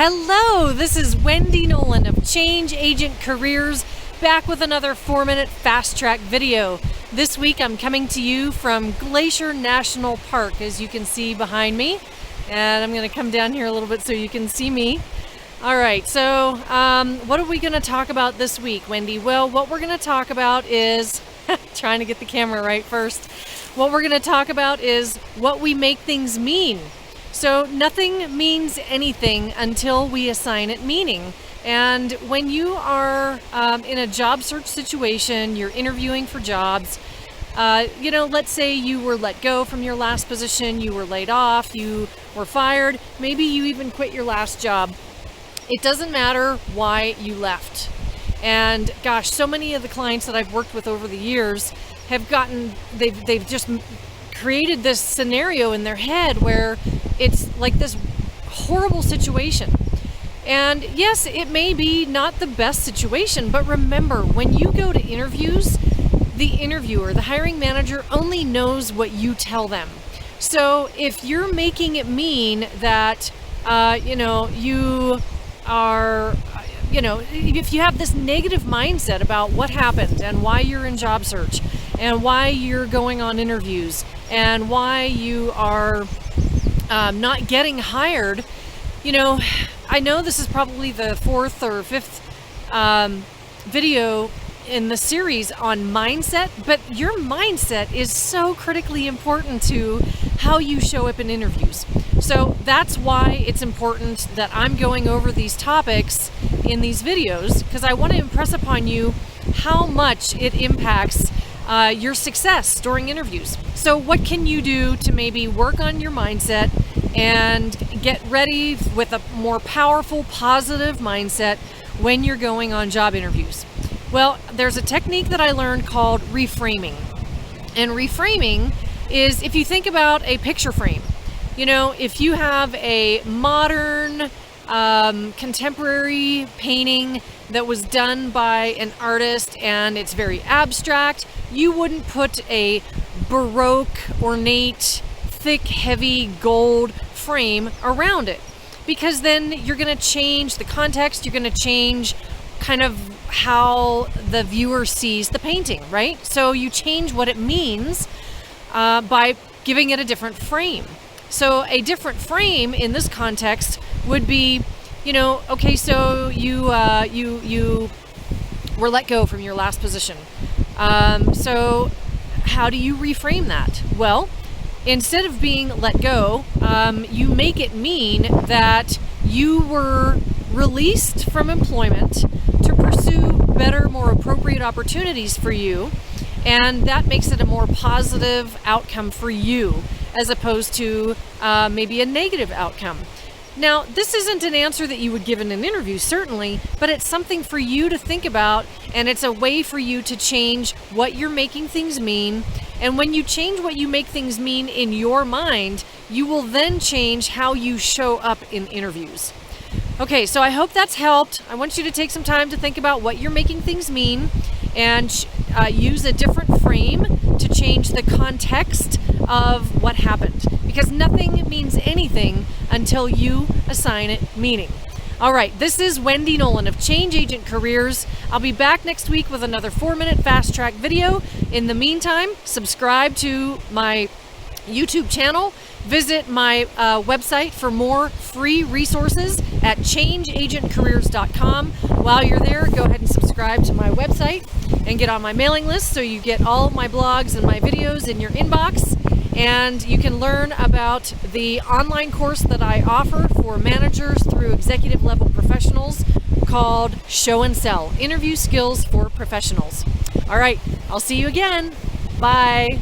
Hello, this is Wendy Nolan of Change Agent Careers, back with another 4-minute fast track video. This week I'm coming to you from Glacier National Park, as you can see behind me. And I'm going to come down here a little bit so you can see me. Alright, so what are we going to talk about this week, Wendy? Well, what we're going to talk about is, trying to get the camera right first, what we're going to talk about is what we make things mean. So nothing means anything until we assign it meaning. And when you are in a job search situation, you're interviewing for jobs, let's say you were let go from your last position, you were laid off, you were fired, maybe you even quit your last job. It doesn't matter why you left. And gosh, so many of the clients that I've worked with over the years have they've just created this scenario in their head where it's like this horrible situation. And yes, it may be not the best situation, but remember, when you go to interviews, the interviewer, the hiring manager, only knows what you tell them. So if you're making it mean that, you are, if you have this negative mindset about what happened and why you're in job search and why you're going on interviews and why you are not getting hired, I know this is probably the 4th or 5th video in the series on mindset, but your mindset is so critically important to how you show up in interviews. So that's why it's important that I'm going over these topics in these videos, because I want to impress upon you how much it impacts your success during interviews. So what can you do to maybe work on your mindset and get ready with a more powerful, positive mindset when you're going on job interviews? Well, there's a technique that I learned called reframing. And reframing is, if you think about a picture frame, if you have a modern, contemporary painting that was done by an artist and it's very abstract, you wouldn't put a Baroque, ornate, thick, heavy gold frame around it, because then you're going to change the context, you're going to change kind of how the viewer sees the painting, right? So you change what it means by giving it a different frame. So a different frame in this context would be, okay, so you were let go from your last position. So how do you reframe that? Well, instead of being let go, you make it mean that you were released from employment to pursue better, more appropriate opportunities for you, and that makes it a more positive outcome for you as opposed to maybe a negative outcome. Now, this isn't an answer that you would give in an interview, certainly, but it's something for you to think about, and it's a way for you to change what you're making things mean. And when you change what you make things mean in your mind, you will then change how you show up in interviews. Okay, so I hope that's helped. I want you to take some time to think about what you're making things mean and use a different frame to change the context of what happened, because nothing means anything until you assign it meaning. All right, this is Wendy Nolan of Change Agent Careers. I'll be back next week with another 4-minute fast track video. In the meantime, subscribe to my YouTube channel. Visit my website for more free resources at changeagentcareers.com. While you're there, go ahead and subscribe to my website and get on my mailing list so you get all of my blogs and my videos in your inbox. And you can learn about the online course that I offer for managers through executive level professionals called Show and Sell, Interview Skills for Professionals. All right, I'll see you again. Bye.